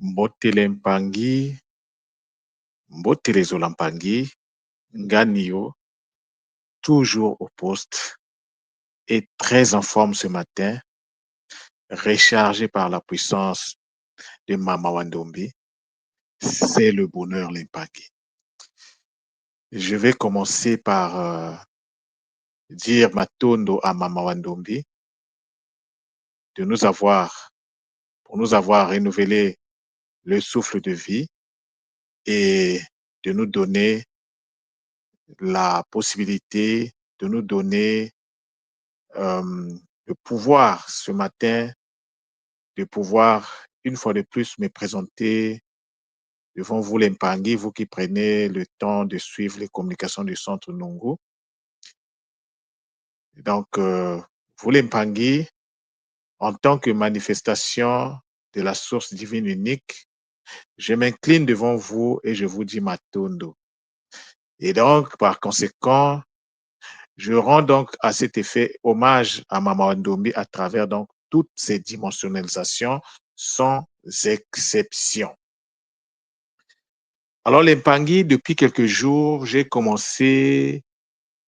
Mbotele Mpangi, Mbotele Zolampangi, Nganio, toujours au poste et très en forme ce matin, rechargé par la puissance de Mama Wandombi. C'est le bonheur Lempagi. Je vais commencer par dire Matondo à Mama Wandombi de nous avoir, pour nous avoir renouvelé le souffle de vie et de nous donner la possibilité, de nous donner le pouvoir ce matin, de pouvoir une fois de plus me présenter devant vous les Mpangi, vous qui prenez le temps de suivre les communications du centre Nungu. Donc, vous les Mpangi, en tant que manifestation de la source divine unique, je m'incline devant vous et je vous dis Matondo. Et donc, par conséquent, je rends donc à cet effet hommage à Mama Wandombi à travers donc toutes ces dimensionnalisations sans exception. Alors, les Mpangi, depuis quelques jours, j'ai commencé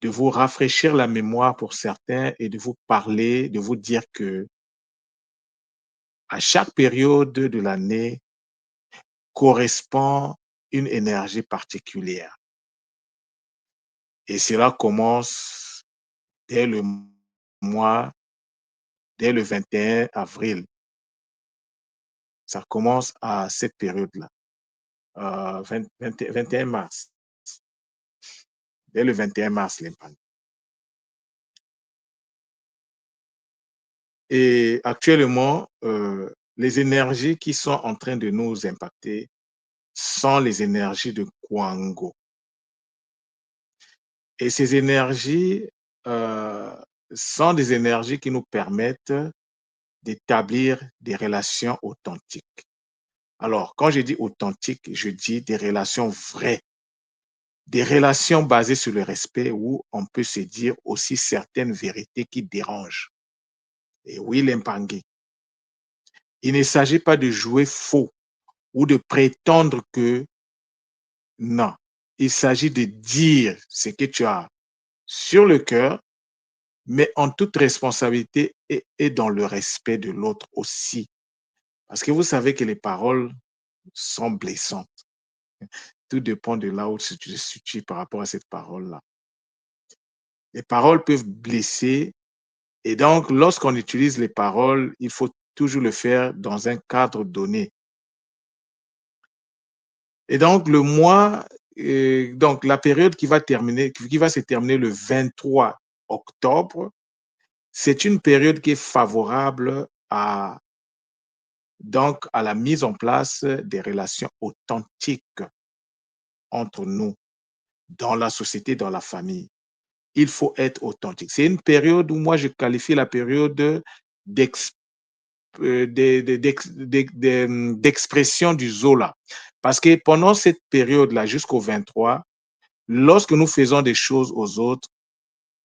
de vous rafraîchir la mémoire pour certains et de vous parler, de vous dire que à chaque période de l'année correspond une énergie particulière. Et cela commence dès le mois, dès le 21 avril. Ça commence à cette période-là, 21 mars. Dès le 21 mars, l'impact. Et actuellement, les énergies qui sont en train de nous impacter sont les énergies de Kwango. Et ces énergies sont des énergies qui nous permettent d'établir des relations authentiques. Alors, quand je dis authentique, je dis des relations vraies, des relations basées sur le respect où on peut se dire aussi certaines vérités qui dérangent. Et oui, l'impangué. Il ne s'agit pas de jouer faux ou de prétendre que non. Il s'agit de dire ce que tu as sur le cœur, mais en toute responsabilité et dans le respect de l'autre aussi. Parce que vous savez que les paroles sont blessantes. Tout dépend de là où tu te situes par rapport à cette parole-là. Les paroles peuvent blesser et donc lorsqu'on utilise les paroles, il faut toujours le faire dans un cadre donné. Et donc le mois, donc la période qui va se terminer le 23 octobre, c'est une période qui est favorable donc à la mise en place des relations authentiques entre nous, dans la société, dans la famille. Il faut être authentique. C'est une période où moi je qualifie la période d'expression du Zola. Parce que pendant cette période-là, jusqu'au 23, lorsque nous faisons des choses aux autres,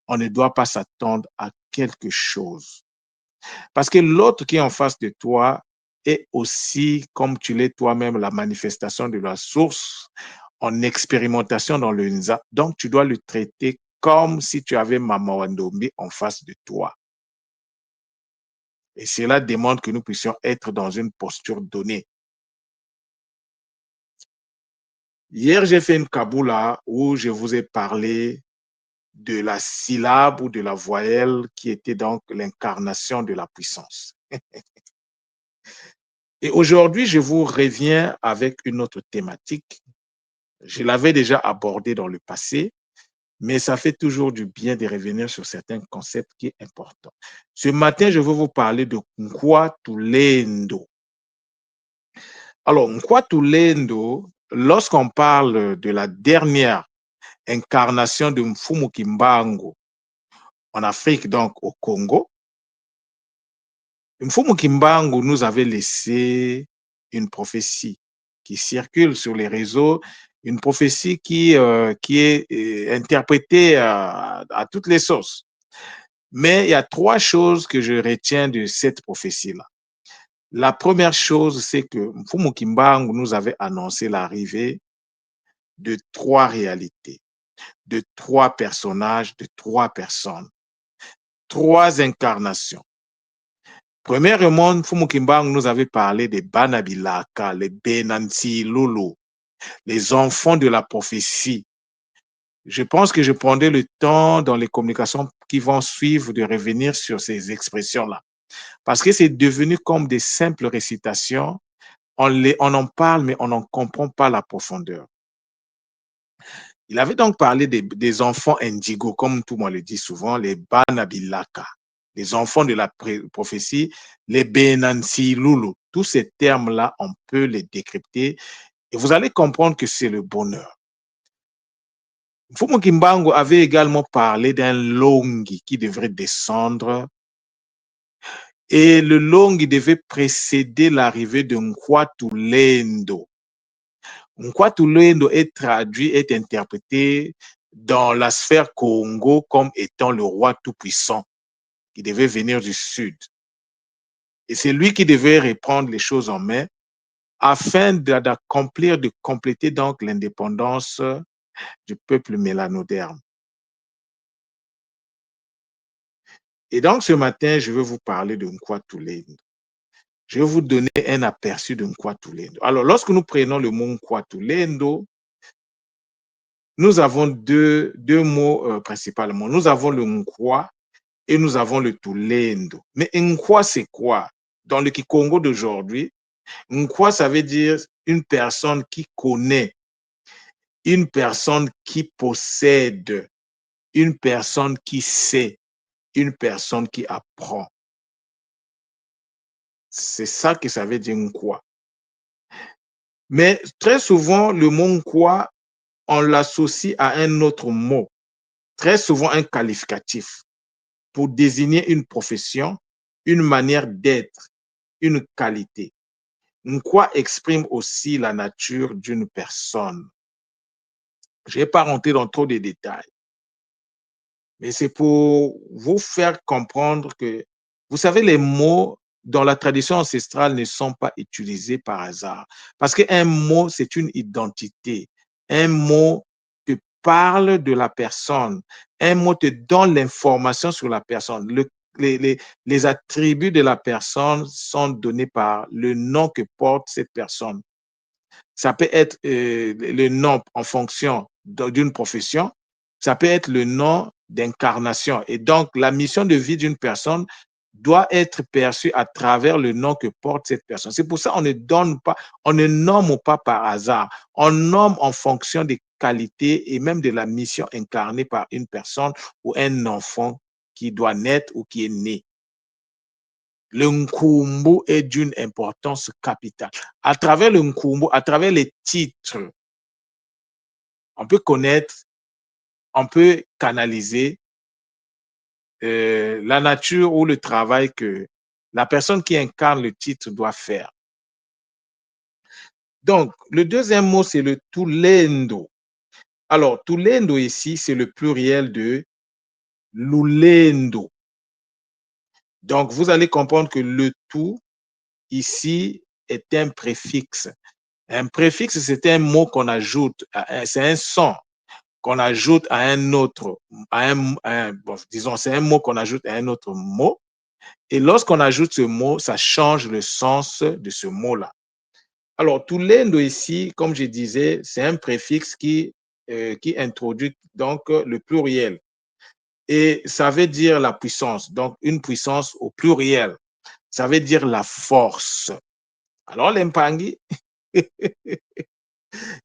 on ne doit pas s'attendre à quelque chose. Parce que l'autre qui est en face de toi est aussi, comme tu l'es toi-même, la manifestation de la source en expérimentation dans le NISA. Donc, tu dois le traiter comme si tu avais Mama Wandombi en face de toi. Et cela demande que nous puissions être dans une posture donnée. Hier, j'ai fait une kaboula où je vous ai parlé de la syllabe ou de la voyelle qui était donc l'incarnation de la puissance. Et aujourd'hui, je vous reviens avec une autre thématique. Je l'avais déjà abordée dans le passé, mais ça fait toujours du bien de revenir sur certains concepts qui sont importants. Ce matin, je vais vous parler de Nkwatulendo. Alors, Nkwatulendo, lorsqu'on parle de la dernière incarnation de Mfumu Kimbangu en Afrique, donc au Congo, Mfumu Kimbangu nous avait laissé une prophétie qui circule sur les réseaux, une prophétie qui est interprétée à toutes les sauces. Mais il y a trois choses que je retiens de cette prophétie-là. La première chose, c'est que Mfumu Kimbangu nous avait annoncé l'arrivée de trois réalités, de trois personnages, de trois personnes, trois incarnations. Premièrement, Mfumu Kimbangu nous avait parlé des Banabilaka, les Benansi Lolo, les enfants de la prophétie. Je pense que je prendrai le temps dans les communications qui vont suivre de revenir sur ces expressions-là. Parce que c'est devenu comme des simples récitations. On en parle, mais on n'en comprend pas la profondeur. Il avait donc parlé des enfants indigo, comme tout le monde le dit souvent, les Banabilaka, les enfants de la prophétie, les Benansi Lulu. Tous ces termes-là, on peut les décrypter et vous allez comprendre que c'est le bonheur. Mfumu Kimbangu avait également parlé d'un longi qui devrait descendre et le longi devait précéder l'arrivée de Nkwatulendo. Nkwatulendo est traduit, est interprété dans la sphère Congo comme étant le roi tout-puissant qui devait venir du sud. Et c'est lui qui devait reprendre les choses en main afin d'accomplir, de compléter donc l'indépendance du peuple mélanoderme. Et donc ce matin, je vais vous parler de Nkwatulendo. Je vais vous donner un aperçu de Nkwatulendo. Alors, lorsque nous prenons le mot Nkwatulendo, nous avons deux mots principalement. Nous avons le Nkwa et nous avons le Tulendo. Mais Nkwa, c'est quoi? Dans le Kikongo d'aujourd'hui, Nkwa, ça veut dire une personne qui connaît, une personne qui possède, une personne qui sait, une personne qui apprend. C'est ça que ça veut dire Nkwa. Mais très souvent, le mot Nkwa, on l'associe à un autre mot, très souvent un qualificatif, pour désigner une profession, une manière d'être, une qualité. Nkwa exprime aussi la nature d'une personne. Je ne vais pas rentrer dans trop de détails, mais c'est pour vous faire comprendre que, vous savez, les mots dans la tradition ancestrale ne sont pas utilisés par hasard. Parce qu'un mot, c'est une identité. Un mot te parle de la personne. Un mot te donne l'information sur la personne. Les attributs de la personne sont donnés par le nom que porte cette personne. Ça peut être le nom en fonction d'une profession, ça peut être le nom d'incarnation. Et donc, la mission de vie d'une personne doit être perçue à travers le nom que porte cette personne. C'est pour ça qu'on ne donne pas, on ne nomme pas par hasard. On nomme en fonction des qualités et même de la mission incarnée par une personne ou un enfant qui doit naître ou qui est né. Le Nkumbu est d'une importance capitale. À travers le Nkumbu, à travers les titres, on peut connaître, on peut canaliser la nature ou le travail que la personne qui incarne le titre doit faire. Donc, le deuxième mot, c'est le Tulendo. Alors, Tulendo ici, c'est le pluriel de Lulendo. Donc, vous allez comprendre que le tout, ici, est un préfixe. Un préfixe, c'est un mot qu'on ajoute, c'est un son qu'on ajoute à un autre, bon, disons, c'est un mot qu'on ajoute à un autre mot. Et lorsqu'on ajoute ce mot, ça change le sens de ce mot-là. Alors, Tulendo ici, comme je disais, c'est un préfixe qui introduit donc le pluriel. Et ça veut dire la puissance, donc une puissance au pluriel. Ça veut dire la force. Alors, l'Impangi,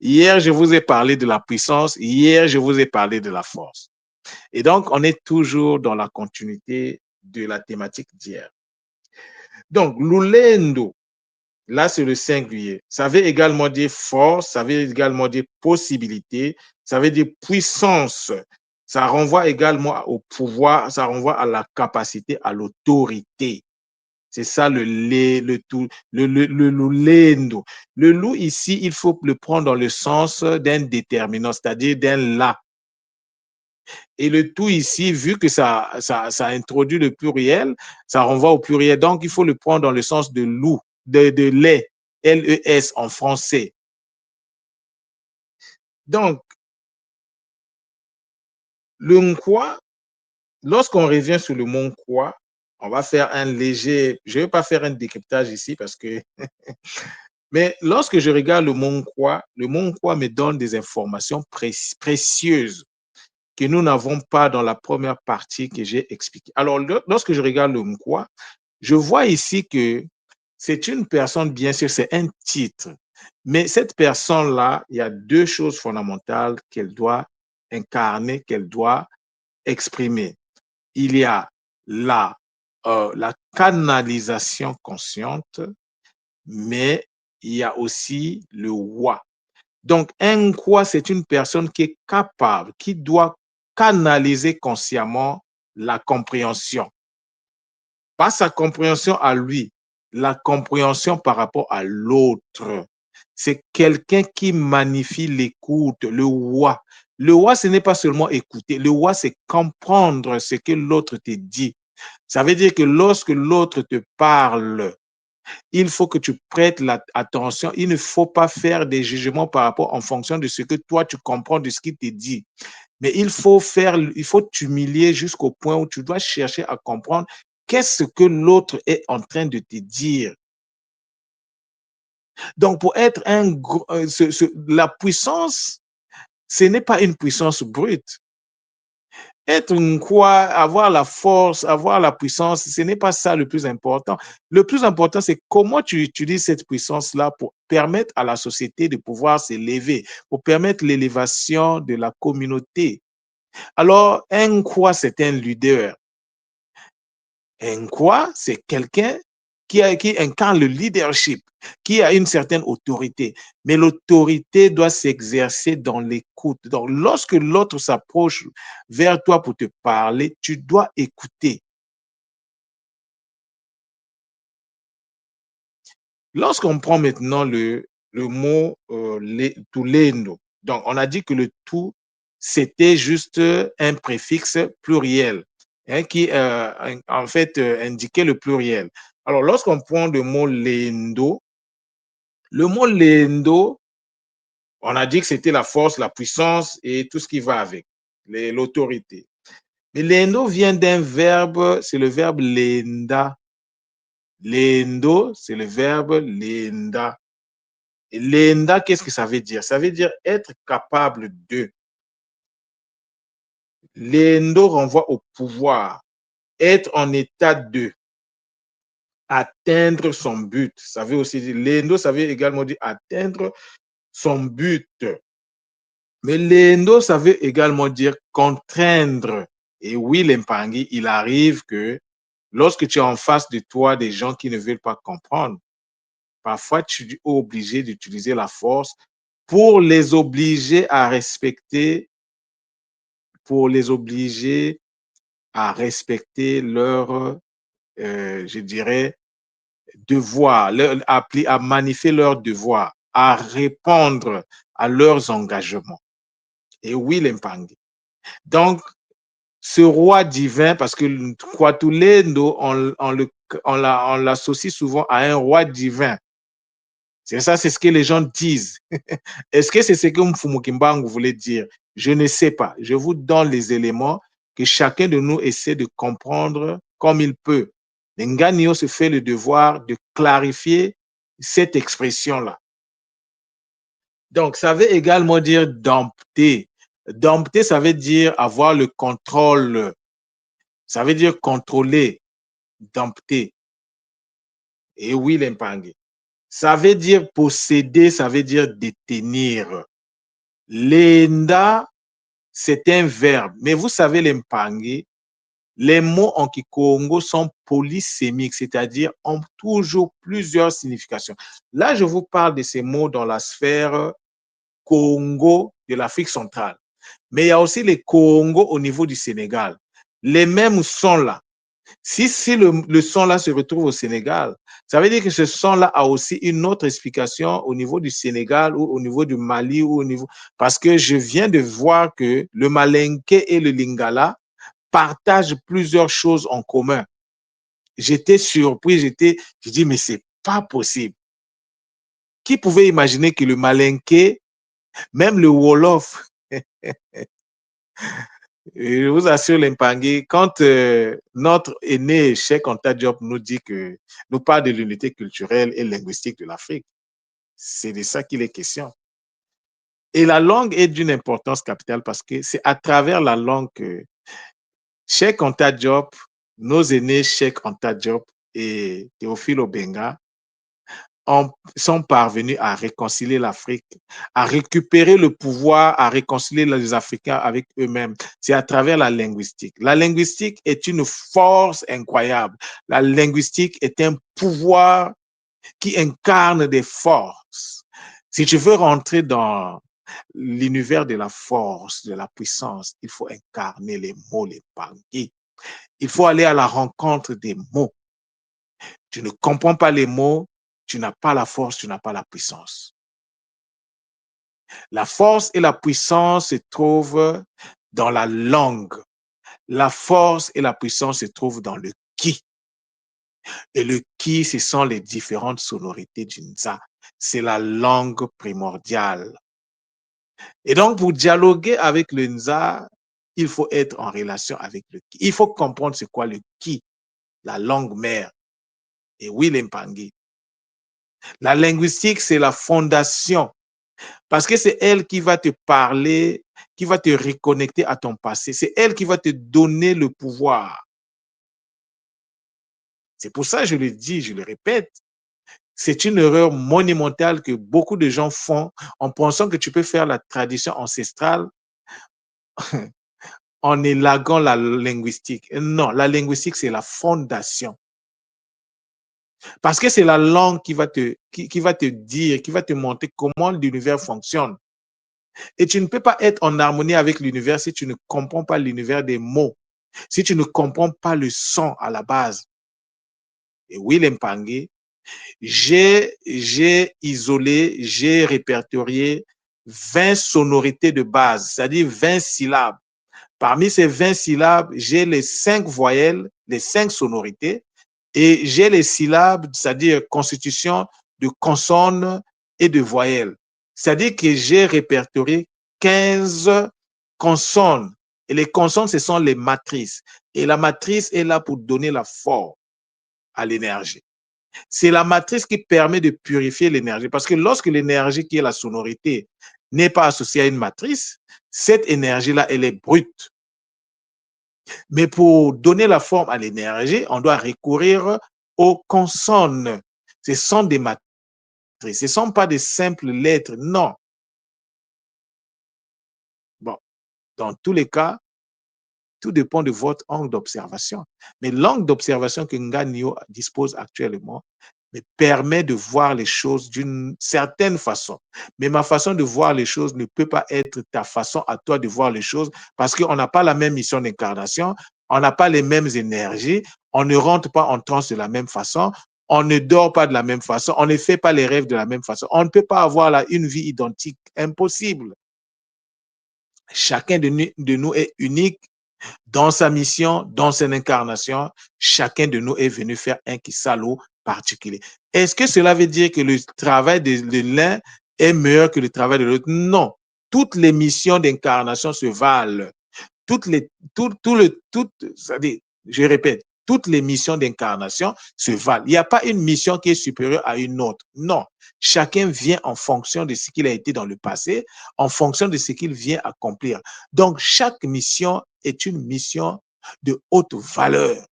hier, je vous ai parlé de la puissance, hier, je vous ai parlé de la force. Et donc, on est toujours dans la continuité de la thématique d'hier. Donc, Lulendo, là, c'est le singulier. Ça veut également dire force, ça veut également dire possibilité, ça veut dire puissance. Ça renvoie également au pouvoir, ça renvoie à la capacité, à l'autorité. C'est ça le lulendo. Le loup ici, il faut le prendre dans le sens d'un déterminant, c'est-à-dire d'un là. Et le tout ici, vu que ça introduit le pluriel, ça renvoie au pluriel. Donc, il faut le prendre dans le sens de loup. de lait, LES en français. Donc, le Nkwa, lorsqu'on revient sur le mot Nkwa, on va faire un léger, je ne vais pas faire un décryptage ici parce que, mais lorsque je regarde le mot Nkwa me donne des informations précieuses que nous n'avons pas dans la première partie que j'ai expliquée. Alors, lorsque je regarde le Nkwa, je vois ici que c'est une personne, bien sûr, c'est un titre, mais cette personne-là, il y a deux choses fondamentales qu'elle doit incarner, qu'elle doit exprimer. Il y a la, la canalisation consciente, mais il y a aussi le wa. Donc, un quoi, c'est une personne qui est capable, qui doit canaliser consciemment la compréhension. Pas sa compréhension à lui, la compréhension par rapport à l'autre. C'est quelqu'un qui magnifie l'écoute, le wa. Le wa, ce n'est pas seulement écouter. Le wa, c'est comprendre ce que l'autre te dit. Ça veut dire que lorsque l'autre te parle, il faut que tu prêtes attention. Il ne faut pas faire des jugements par rapport en fonction de ce que toi tu comprends de ce qu'il te dit. Mais il faut t'humilier jusqu'au point où tu dois chercher à comprendre qu'est-ce que l'autre est en train de te dire. Donc, pour être la puissance, ce n'est pas une puissance brute. Être quoi, avoir la force, avoir la puissance, ce n'est pas ça le plus important. Le plus important, c'est comment tu utilises cette puissance-là pour permettre à la société de pouvoir s'élever, pour permettre l'élévation de la communauté. Alors, un quoi, c'est un leader. Un quoi, c'est quelqu'un qui incarne le leadership, qui a une certaine autorité. Mais l'autorité doit s'exercer dans l'écoute. Donc, lorsque l'autre s'approche vers toi pour te parler, tu dois écouter. Lorsqu'on prend maintenant le mot tulendo, donc on a dit que le tout, c'était juste un préfixe pluriel hein, qui en fait indiquait le pluriel. Alors lorsqu'on prend le mot lendo, on a dit que c'était la force, la puissance et tout ce qui va avec, l'autorité. Mais lendo vient d'un verbe, c'est le verbe lenda. Lendo, c'est le verbe lenda. Lenda, qu'est-ce que ça veut dire? Ça veut dire être capable de. Lendo renvoie au pouvoir, être en état de, atteindre son but. Ça veut aussi dire, lendo, ça veut également dire atteindre son but. Mais lendo, ça veut également dire contraindre. Et oui, l'impangi, il arrive que lorsque tu es en face de toi des gens qui ne veulent pas comprendre, parfois tu es obligé d'utiliser la force pour les obliger à respecter, pour les obliger à respecter leur, je dirais, devoir, à magnifier leurs devoirs, à répondre à leurs engagements. Et oui, l'impangi. Donc, ce roi divin, parce que Kwatulendo, on l'associe souvent à un roi divin. C'est ça, c'est ce que les gens disent. Est-ce que c'est ce que Mfumukimbangu voulait dire? Je ne sais pas. Je vous donne les éléments que chacun de nous essaie de comprendre comme il peut. Nganio se fait le devoir de clarifier cette expression-là. Donc, ça veut également dire dompter. Dompter, ça veut dire avoir le contrôle. Ça veut dire contrôler, dompter. Et oui, l'impangue. Ça veut dire posséder, ça veut dire détenir. Lenda, c'est un verbe. Mais vous savez, l'impangue, les mots en kikongo sont polysémiques, c'est-à-dire ont toujours plusieurs significations. Là, je vous parle de ces mots dans la sphère Congo de l'Afrique centrale. Mais il y a aussi les Congo au niveau du Sénégal. Les mêmes sont là. Si le son-là se retrouve au Sénégal, ça veut dire que ce son-là a aussi une autre explication au niveau du Sénégal ou au niveau du Mali ou au niveau... Parce que je viens de voir que le Malinke et le Lingala partagent plusieurs choses en commun. J'étais surpris, je dis, mais pas possible. Qui pouvait imaginer que le Malinké, même le Wolof, je vous assure, l'Impangé, quand notre aîné Cheikh Anta Diop nous dit que nous parle de l'unité culturelle et linguistique de l'Afrique, c'est de ça qu'il est question. Et la langue est d'une importance capitale parce que c'est à travers la langue que Cheikh Anta Diop, nos aînés Cheikh Anta Diop et Théophile Obenga sont parvenus à réconcilier l'Afrique, à récupérer le pouvoir, à réconcilier les Africains avec eux-mêmes. C'est à travers la linguistique. La linguistique est une force incroyable. La linguistique est un pouvoir qui incarne des forces. Si tu veux rentrer dans l'univers de la force, de la puissance, il faut incarner les mots, les Bangui. Il faut aller à la rencontre des mots. Tu ne comprends pas les mots, tu n'as pas la force, tu n'as pas la puissance. La force et la puissance se trouvent dans la langue. La force et la puissance se trouvent dans le qui. Et le qui, ce sont les différentes sonorités du Nza. C'est la langue primordiale. Et donc, pour dialoguer avec le Nza, il faut être en relation avec le qui. Il faut comprendre c'est quoi le qui, la langue mère. Et oui, l'Impangui. La linguistique, c'est la fondation parce que c'est elle qui va te parler, qui va te reconnecter à ton passé. C'est elle qui va te donner le pouvoir. C'est pour ça que je le dis, je le répète. C'est une erreur monumentale que beaucoup de gens font en pensant que tu peux faire la tradition ancestrale en élaguant la linguistique. Non, la linguistique, c'est la fondation. Parce que c'est la langue qui va te dire, qui va te montrer comment l'univers fonctionne. Et tu ne peux pas être en harmonie avec l'univers si tu ne comprends pas l'univers des mots, si tu ne comprends pas le son à la base. Et oui, l'Impangé, j'ai isolé, j'ai répertorié 20 sonorités de base, c'est-à-dire 20 syllabes. Parmi ces 20 syllabes, j'ai les 5 voyelles, les 5 sonorités, et j'ai les syllabes, c'est-à-dire constitution de consonnes et de voyelles. C'est-à-dire que j'ai répertorié 15 consonnes. Et les consonnes, ce sont les matrices. Et la matrice est là pour donner la forme à l'énergie. C'est la matrice qui permet de purifier l'énergie. Parce que lorsque l'énergie qui est la sonorité n'est pas associée à une matrice, cette énergie-là, elle est brute. Mais pour donner la forme à l'énergie, on doit recourir aux consonnes. Ce sont des matrices. Ce ne sont pas des simples lettres, non. Bon, dans tous les cas, tout dépend de votre angle d'observation. Mais l'angle d'observation que Nganio dispose actuellement me permet de voir les choses d'une certaine façon. Mais ma façon de voir les choses ne peut pas être ta façon à toi de voir les choses parce qu'on n'a pas la même mission d'incarnation, on n'a pas les mêmes énergies, on ne rentre pas en transe de la même façon, on ne dort pas de la même façon, on ne fait pas les rêves de la même façon. On ne peut pas avoir là une vie identique, impossible. Chacun de nous est unique dans sa mission, dans son incarnation. Chacun de nous est venu faire un Kisalo particulier. Est-ce que cela veut dire que le travail de l'un est meilleur que le travail de l'autre? Non. Toutes les missions d'incarnation se valent. Toutes les, c'est-à-dire, je répète, toutes les missions d'incarnation se valent. Il n'y a pas une mission qui est supérieure à une autre. Non. Chacun vient en fonction de ce qu'il a été dans le passé, en fonction de ce qu'il vient accomplir. Donc, chaque mission est une mission de haute valeur.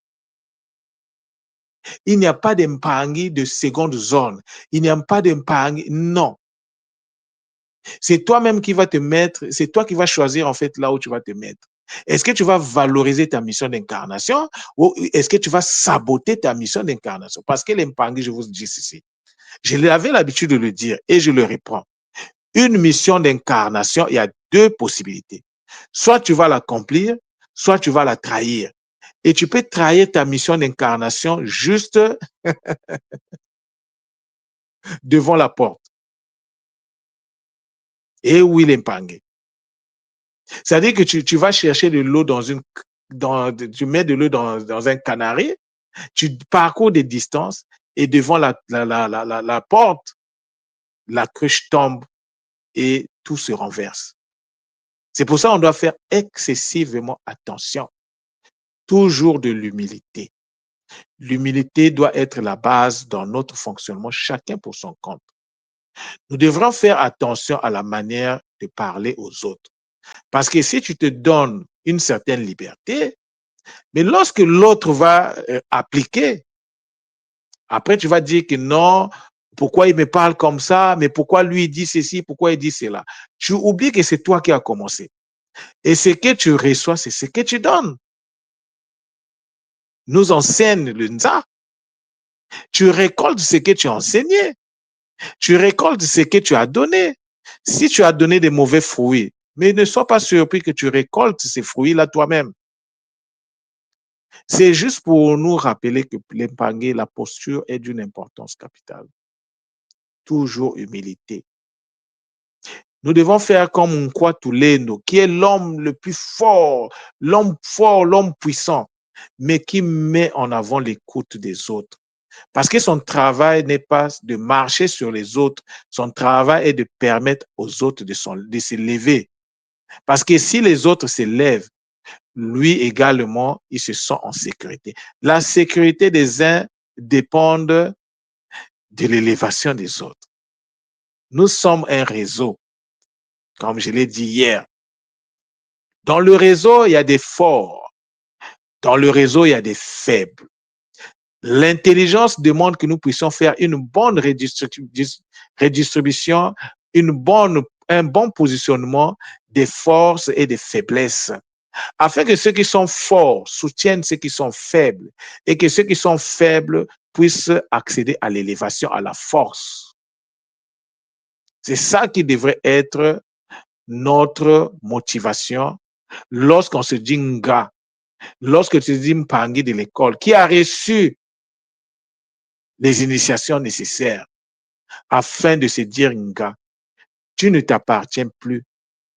Il n'y a pas d'Impangui de seconde zone. Il n'y a pas d'Impangui. Non. C'est toi-même qui vas te mettre, c'est toi qui vas choisir en fait là où tu vas te mettre. Est-ce que tu vas valoriser ta mission d'incarnation ou est-ce que tu vas saboter ta mission d'incarnation? Parce que l'Impangui, je vous dis ceci, je l'avais l'habitude de le dire et je le reprends. Une mission d'incarnation, il y a deux possibilités. Soit tu vas l'accomplir, soit tu vas la trahir. Et tu peux trahir ta mission d'incarnation juste devant la porte. Et oui, l'Impangui. C'est-à-dire que tu vas chercher de l'eau tu mets de l'eau dans un canari, tu parcours des distances et devant la porte, la cruche tombe et tout se renverse. C'est pour ça qu'on doit faire excessivement attention. Toujours de l'humilité. L'humilité doit être la base dans notre fonctionnement, chacun pour son compte. Nous devrons faire attention à la manière de parler aux autres. Parce que si tu te donnes une certaine liberté, mais lorsque l'autre va appliquer, après tu vas dire que non, pourquoi il me parle comme ça, mais pourquoi lui il dit ceci, pourquoi il dit cela. Tu oublies que c'est toi qui as commencé. Et ce que tu reçois, c'est ce que tu donnes. Nous enseigne le Nza. Tu récoltes ce que tu as enseigné. Tu récoltes ce que tu as donné. Si tu as donné des mauvais fruits, mais ne sois pas surpris que tu récoltes ces fruits-là toi-même. C'est juste pour nous rappeler que l'Empangé, la posture est d'une importance capitale. Toujours humilité. Nous devons faire comme Nkwatulendo, qui est l'homme le plus fort, l'homme puissant, mais qui met en avant l'écoute des autres. Parce que son travail n'est pas de marcher sur les autres, son travail est de permettre aux autres de se lever. Parce que si les autres se lèvent, lui également, il se sent en sécurité. La sécurité des uns dépend de l'élévation des autres. Nous sommes un réseau, comme je l'ai dit hier. Dans le réseau, il y a des forts. Dans le réseau, il y a des faibles. L'intelligence demande que nous puissions faire une bonne redistribution, un bon positionnement des forces et des faiblesses, afin que ceux qui sont forts soutiennent ceux qui sont faibles et que ceux qui sont faibles puissent accéder à l'élévation, à la force. C'est ça qui devrait être notre motivation lorsqu'on se dit nga, lorsque tu dis mpangi de l'école, qui a reçu les initiations nécessaires afin de se dire nga, tu ne t'appartiens plus,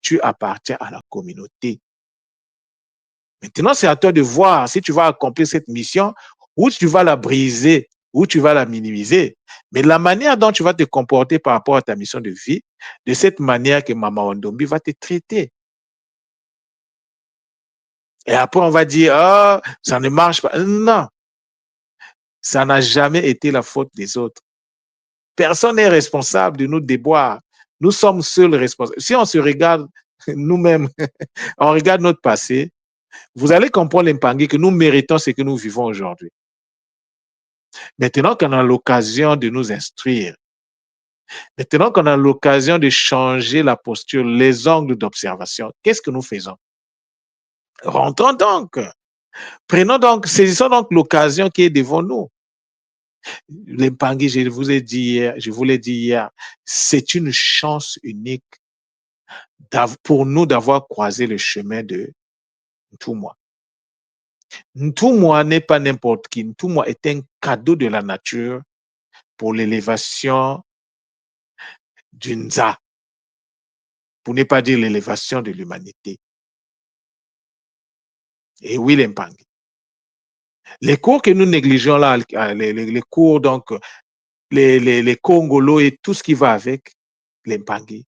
tu appartiens à la communauté. Maintenant, c'est à toi de voir si tu vas accomplir cette mission ou tu vas la briser ou tu vas la minimiser. Mais la manière dont tu vas te comporter par rapport à ta mission de vie, de cette manière que Mama Wandombi va te traiter. Et après, on va dire, oh, ça ne marche pas. Non, ça n'a jamais été la faute des autres. Personne n'est responsable de nos déboires. Nous sommes seuls responsables. Si on se regarde nous-mêmes, on regarde notre passé, vous allez comprendre l'impangé que nous méritons ce que nous vivons aujourd'hui. Maintenant qu'on a l'occasion de nous instruire, maintenant qu'on a l'occasion de changer la posture, les angles d'observation, qu'est-ce que nous faisons? Rentrons donc. Prenons donc, saisissons donc l'occasion qui est devant nous. L'impangé, je vous l'ai dit hier, c'est une chance unique pour nous d'avoir croisé le chemin de Ntumwa. Ntumwa n'est pas n'importe qui. Ntumwa est un cadeau de la nature pour l'élévation du Nza, pour ne pas dire l'élévation de l'humanité. Et oui, l'impangé. Les cours que nous négligeons là, les cours, donc, les Congolos et tout ce qui va avec, l'impangé,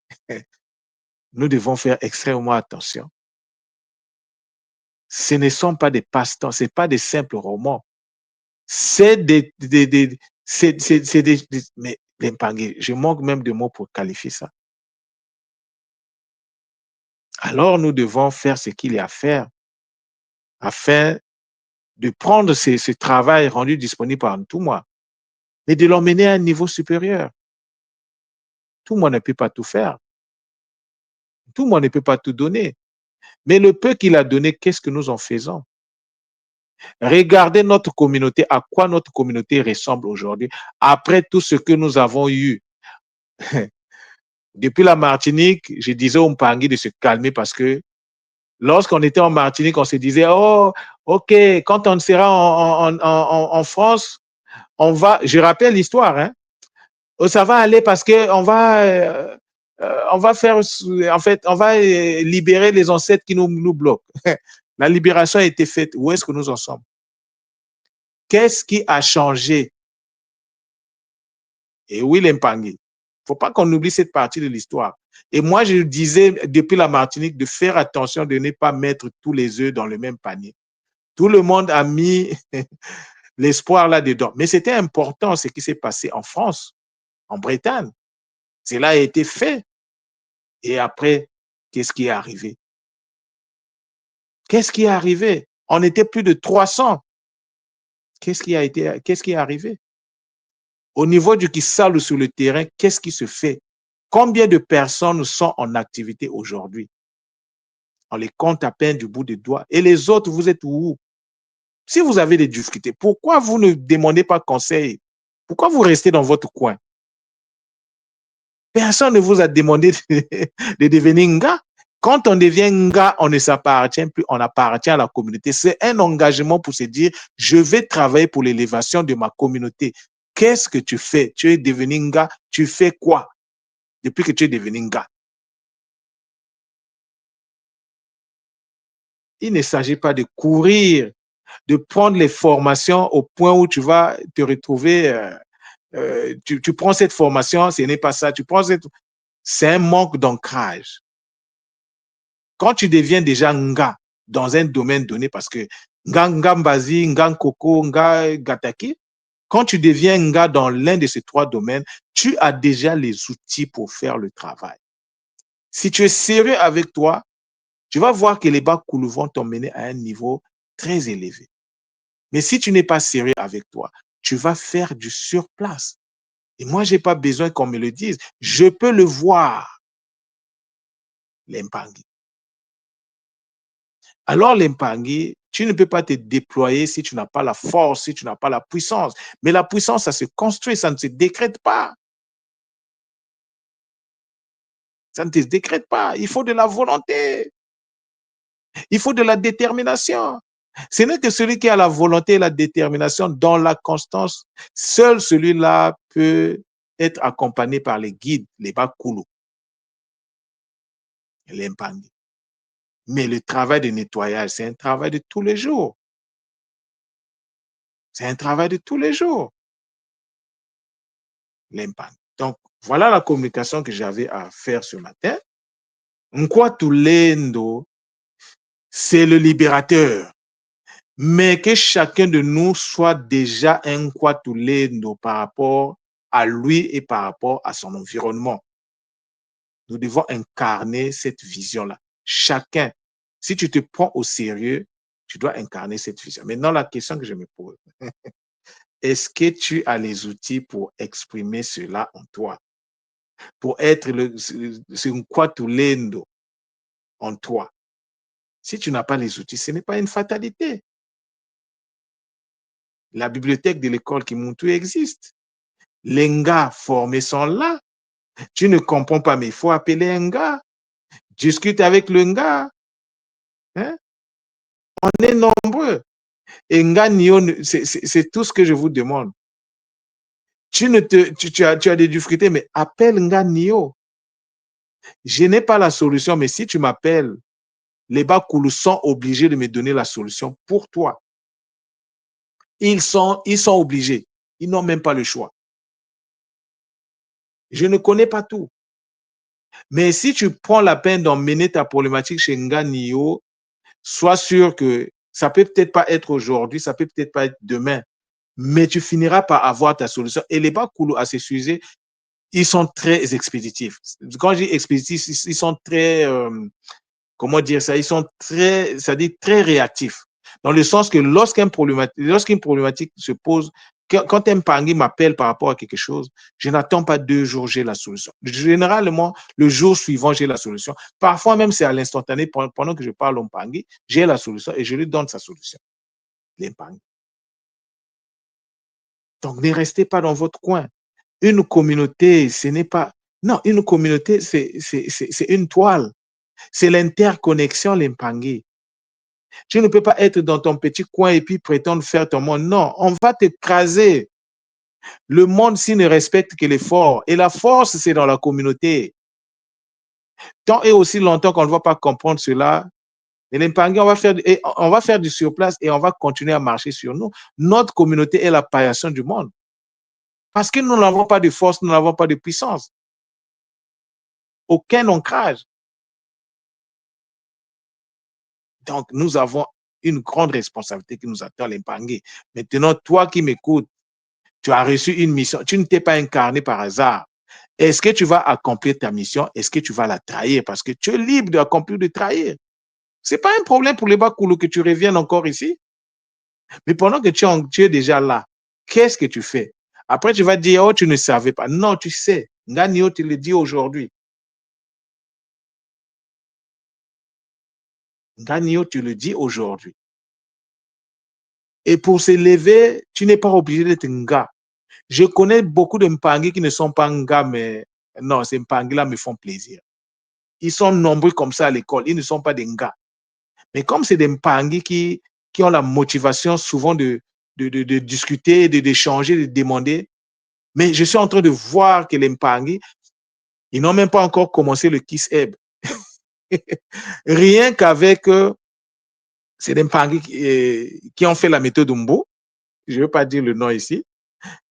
nous devons faire extrêmement attention. Ce ne sont pas des passe-temps, ce n'est pas des simples romans. C'est mais l'impangé, je manque même de mots pour qualifier ça. Alors nous devons faire ce qu'il y a à faire afin de prendre ce travail rendu disponible par Ntumwa et de l'emmener à un niveau supérieur. Ntumwa ne peut pas tout faire. Ntumwa ne peut pas tout donner. Mais le peu qu'il a donné, qu'est-ce que nous en faisons? Regardez notre communauté, à quoi notre communauté ressemble aujourd'hui, après tout ce que nous avons eu. Depuis la Martinique, je disais au Mpangi de se calmer parce que lorsqu'on était en Martinique, on se disait, oh, ok, quand on sera en France, on va, je rappelle l'histoire, hein, ça va aller parce que on va faire, en fait, on va libérer les ancêtres qui nous bloquent. La libération a été faite. Où est-ce que nous en sommes? Qu'est-ce qui a changé? Et oui, l'Impangui. Il ne faut pas qu'on oublie cette partie de l'histoire. Et moi, je disais depuis la Martinique de faire attention de ne pas mettre tous les œufs dans le même panier. Tout le monde a mis l'espoir là-dedans. Mais c'était important ce qui s'est passé en France, en Bretagne. Cela a été fait. Et après, qu'est-ce qui est arrivé? Qu'est-ce qui est arrivé? On était plus de 300. Qu'est-ce qui est arrivé? Au niveau du Kissalu sur le terrain, qu'est-ce qui se fait? Combien de personnes sont en activité aujourd'hui? On les compte à peine du bout des doigts. Et les autres, vous êtes où? Si vous avez des difficultés, pourquoi vous ne demandez pas conseil? Pourquoi vous restez dans votre coin? Personne ne vous a demandé de devenir Nga. Quand on devient Nga, on ne s'appartient plus, on appartient à la communauté. C'est un engagement pour se dire, je vais travailler pour l'élévation de ma communauté. Qu'est-ce que tu fais? Tu es devenu Nga, tu fais quoi depuis que tu es devenu Nga? Il ne s'agit pas de courir, de prendre les formations au point où tu vas te retrouver, tu prends cette formation, ce n'est pas ça, c'est un manque d'ancrage. Quand tu deviens déjà Nga dans un domaine donné, parce que Nga Mbazi, Nga Nkoko, Nga Gataki, quand tu deviens Nga dans l'un de ces trois domaines, tu as déjà les outils pour faire le travail. Si tu es sérieux avec toi, tu vas voir que les Bakoulou vont t'emmener à un niveau très élevé. Mais si tu n'es pas sérieux avec toi, tu vas faire du surplace. Et moi, je n'ai pas besoin qu'on me le dise. Je peux le voir, l'Impangui. Alors, l'Impangui, tu ne peux pas te déployer si tu n'as pas la force, si tu n'as pas la puissance. Mais la puissance, ça se construit, ça ne se décrète pas. Ça ne se décrète pas. Il faut de la volonté. Il faut de la détermination. Ce n'est que celui qui a la volonté et la détermination dans la constance. Seul celui-là peut être accompagné par les guides, les Bakoulou, l'Impangui. Mais le travail de nettoyage, c'est un travail de tous les jours. C'est un travail de tous les jours, l'Impangui. Donc, voilà la communication que j'avais à faire ce matin. Nkwatulendo, c'est le libérateur. Mais que chacun de nous soit déjà un Nkwatulendo par rapport à lui et par rapport à son environnement. Nous devons incarner cette vision-là. Chacun, si tu te prends au sérieux, tu dois incarner cette vision. Maintenant, la question que je me pose, est-ce que tu as les outils pour exprimer cela en toi? Pour être ce Nkwatulendo en toi? Si tu n'as pas les outils, ce n'est pas une fatalité. La bibliothèque de l'école Kimuntu existe. Les Nga formés sont là. Tu ne comprends pas, mais il faut appeler un gars. Discute avec le Nga. Hein? On est nombreux. Et Nga Nio, c'est tout ce que je vous demande. Tu as des difficultés, mais appelle Nga Nio. Je n'ai pas la solution, mais si tu m'appelles, les Bakoulou sont obligés de me donner la solution pour toi. Ils sont obligés. Ils n'ont même pas le choix. Je ne connais pas tout. Mais si tu prends la peine d'emmener ta problématique chez Nga Nio, sois sûr que ça peut peut-être pas être aujourd'hui, ça peut peut-être pas être demain, mais tu finiras par avoir ta solution. Et les Bakoulou à ce sujet, ils sont très expéditifs. Quand je dis expéditifs, ils sont très, comment dire ça, ils sont très, ça dit très réactifs. Dans le sens que lorsqu'une problématique se pose, quand un pangui m'appelle par rapport à quelque chose, je n'attends pas 2 jours, j'ai la solution. Généralement, le jour suivant, j'ai la solution. Parfois même, c'est à l'instantané, pendant que je parle au pangui, j'ai la solution et je lui donne sa solution. L'impangui. Donc, ne restez pas dans votre coin. Une communauté, ce n'est pas... Non, une communauté, c'est une toile. C'est l'interconnexion, l'impangui. Tu ne peux pas être dans ton petit coin et puis prétendre faire ton monde. Non, on va t'écraser. Le monde, s'il ne respecte que les forts. Et la force, c'est dans la communauté. Tant et aussi longtemps qu'on ne va pas comprendre cela, et l'impangui, on va faire du surplace et on va continuer à marcher sur nous. Notre communauté est la paillasson du monde. Parce que nous n'avons pas de force, nous n'avons pas de puissance. Aucun ancrage. Donc, nous avons une grande responsabilité qui nous attend, l'Impangé. Maintenant, toi qui m'écoutes, tu as reçu une mission, tu ne t'es pas incarné par hasard. Est-ce que tu vas accomplir ta mission? Est-ce que tu vas la trahir? Parce que tu es libre d'accomplir, de trahir. Ce n'est pas un problème pour les Bakoulou que tu reviennes encore ici. Mais pendant que tu es déjà là, qu'est-ce que tu fais? Après, tu vas dire, oh, tu ne savais pas. Non, tu sais. Nganio te le dit aujourd'hui. Nganio, tu le dis aujourd'hui. Et pour s'élever, tu n'es pas obligé d'être Nga. Je connais beaucoup de Mpangi qui ne sont pas Nga, mais non, ces Mpangi-là me font plaisir. Ils sont nombreux comme ça à l'école. Ils ne sont pas des Nga. Mais comme c'est des Mpangi qui ont la motivation souvent de discuter, d'échanger, de demander, mais je suis en train de voir que les Mpangi, ils n'ont même pas encore commencé le Kiss Ebb. Rien qu'avec c'est des Mpangi qui ont fait la méthode Mbo. Je ne veux pas dire le nom ici.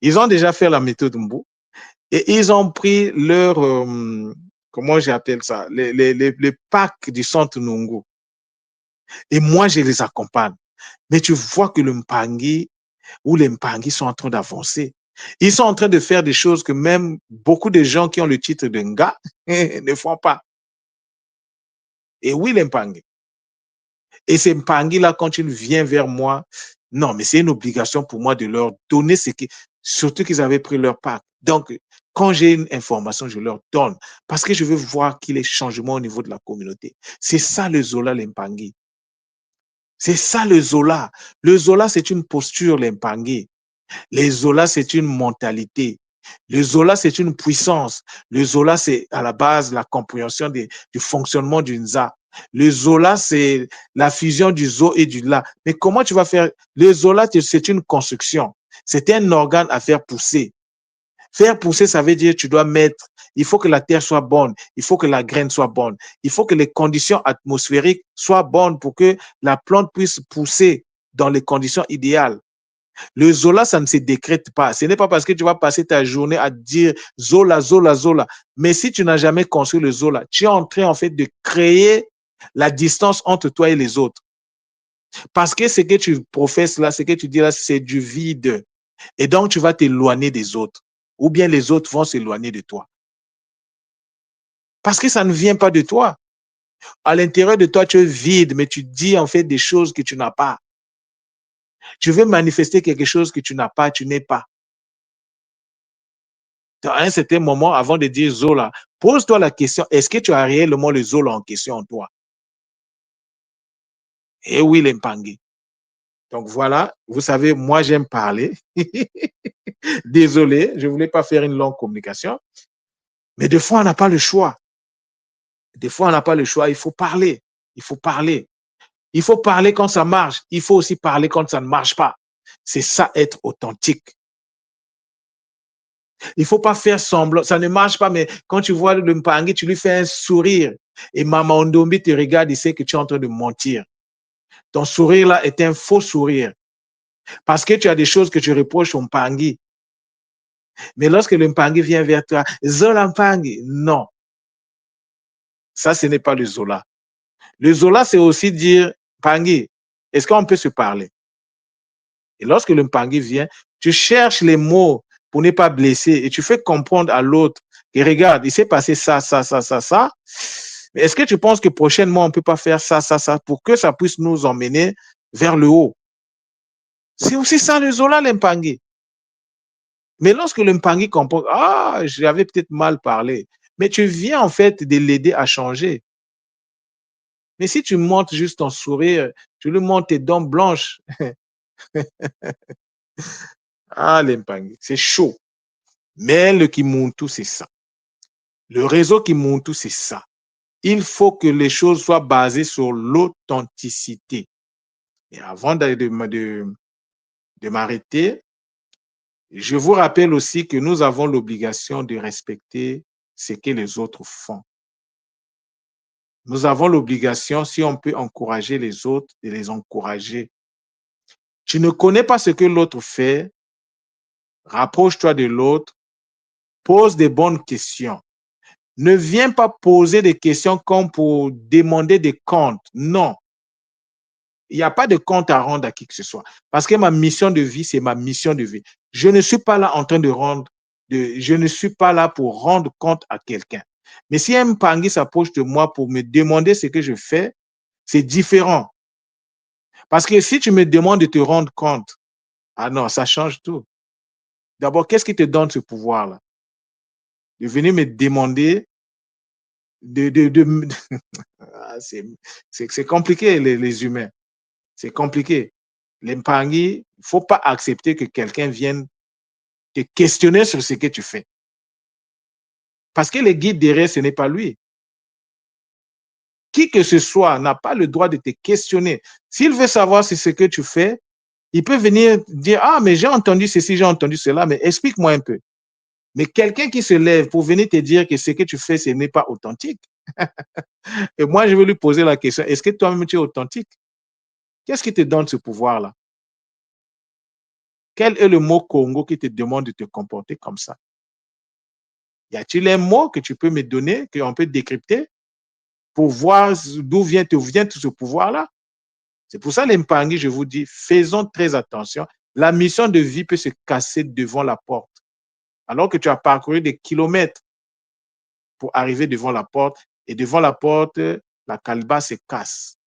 Ils ont déjà fait la méthode Mbo et ils ont pris leur, comment j'appelle ça, les packs du centre Nungu. Et moi, je les accompagne. Mais tu vois que le Mpangi ou les Mpangi sont en train d'avancer. Ils sont en train de faire des choses que même beaucoup de gens qui ont le titre de Nga ne font pas. Et oui, les Mpangi. Et ces Mpangi-là, quand ils viennent vers moi, non, mais c'est une obligation pour moi de leur donner ce qui, surtout qu'ils avaient pris leur part. Donc, quand j'ai une information, je leur donne parce que je veux voir qu'il y ait changement au niveau de la communauté. C'est ça le Zola, l'Impangi. C'est ça le Zola. Le Zola, c'est une posture, l'Impangi. Les Zola, c'est une mentalité. Le Zola, c'est une puissance. Le Zola, c'est à la base la compréhension du fonctionnement du Nza. Le Zola, c'est la fusion du Zo et du La. Mais comment tu vas faire? Le Zola, c'est une construction. C'est un organe à faire pousser. Faire pousser, ça veut dire que tu dois mettre, il faut que la terre soit bonne, il faut que la graine soit bonne, il faut que les conditions atmosphériques soient bonnes pour que la plante puisse pousser dans les conditions idéales. Le Zola, ça ne se décrète pas. Ce n'est pas parce que tu vas passer ta journée à dire Zola, Zola, Zola. Mais si tu n'as jamais construit le Zola, tu es en train, en fait, de créer la distance entre toi et les autres. Parce que ce que tu professes là, ce que tu dis là, c'est du vide. Et donc, tu vas t'éloigner des autres. Ou bien les autres vont s'éloigner de toi. Parce que ça ne vient pas de toi. À l'intérieur de toi, tu es vide, mais tu dis en fait des choses que tu n'as pas. Tu veux manifester quelque chose que tu n'as pas, tu n'es pas. À un certain moment, avant de dire Zola, pose-toi la question, est-ce que tu as réellement le Zola en question en toi? Eh oui, l'Impangi. Donc voilà, vous savez, moi j'aime parler. Désolé, je ne voulais pas faire une longue communication. Mais des fois, on n'a pas le choix. Des fois, on n'a pas le choix. Il faut parler. Il faut parler. Il faut parler quand ça marche. Il faut aussi parler quand ça ne marche pas. C'est ça, être authentique. Il ne faut pas faire semblant. Ça ne marche pas, mais quand tu vois le Mpangi, tu lui fais un sourire. Et Maman Ndombi te regarde et sait que tu es en train de mentir. Ton sourire là est un faux sourire. Parce que tu as des choses que tu reproches au Mpangi. Mais lorsque le Mpangi vient vers toi, Zola Mpangi, non. Ça, ce n'est pas le Zola. Le Zola, c'est aussi dire, Mpangi, est-ce qu'on peut se parler? Et lorsque le Mpangi vient, tu cherches les mots pour ne pas blesser et tu fais comprendre à l'autre que regarde, il s'est passé ça, ça, ça, ça, ça. Mais est-ce que tu penses que prochainement, on ne peut pas faire ça, ça, ça pour que ça puisse nous emmener vers le haut? C'est aussi ça le Zola, l'Mpangi. Mais lorsque le Mpangi comprend, ah, j'avais peut-être mal parlé, mais tu viens en fait de l'aider à changer. Mais si tu montes juste ton sourire, tu lui montres tes dents blanches, ah, l'Mpangi, c'est chaud. Mais le Kimuntu, c'est ça. Le réseau Kimuntu, c'est ça. Il faut que les choses soient basées sur l'authenticité. Et avant de m'arrêter, je vous rappelle aussi que nous avons l'obligation de respecter ce que les autres font. Nous avons l'obligation, si on peut encourager les autres, de les encourager. Tu ne connais pas ce que l'autre fait, rapproche-toi de l'autre, pose des bonnes questions. Ne viens pas poser des questions comme pour demander des comptes. Non, il n'y a pas de compte à rendre à qui que ce soit. Parce que ma mission de vie, c'est ma mission de vie. Je ne suis pas là en train de je ne suis pas là pour rendre compte à quelqu'un. Mais si un Mpangui s'approche de moi pour me demander ce que je fais, c'est différent. Parce que si tu me demandes de te rendre compte, ah non, ça change tout. D'abord, qu'est-ce qui te donne ce pouvoir-là? De venir me demander de ah, c'est compliqué, les humains. C'est compliqué. L'Empangui, il ne faut pas accepter que quelqu'un vienne te questionner sur ce que tu fais. Parce que le guide derrière, ce n'est pas lui. Qui que ce soit n'a pas le droit de te questionner. S'il veut savoir si ce que tu fais, il peut venir dire, ah, mais j'ai entendu ceci, j'ai entendu cela, mais explique-moi un peu. Mais quelqu'un qui se lève pour venir te dire que ce que tu fais, ce n'est pas authentique. Et moi, je vais lui poser la question, est-ce que toi-même tu es authentique? Qu'est-ce qui te donne ce pouvoir-là? Quel est le mot Congo qui te demande de te comporter comme ça? Y a-t-il un mot que tu peux me donner, qu'on peut décrypter pour voir d'où vient tout ce pouvoir-là? C'est pour ça, les Mpangi, je vous dis, faisons très attention. La mission de vie peut se casser devant la porte. Alors que tu as parcouru des kilomètres pour arriver devant la porte, et devant la porte, la calebasse se casse.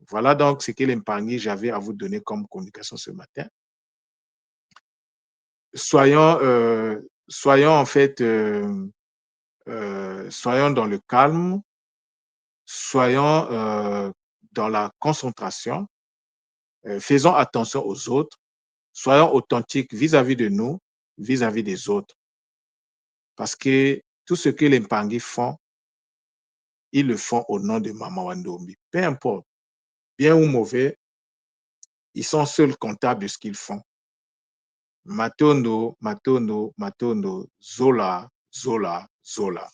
Voilà donc ce que les Mpangi, j'avais à vous donner comme communication ce matin. Soyons en fait, soyons dans le calme, soyons dans la concentration, faisons attention aux autres, soyons authentiques vis-à-vis de nous, vis-à-vis des autres. Parce que tout ce que les Mpangi font, ils le font au nom de Maman Wandombi. Peu importe, bien ou mauvais, ils sont seuls comptables de ce qu'ils font. Matondo, Matondo, Matondo, Zola, Zola, Zola.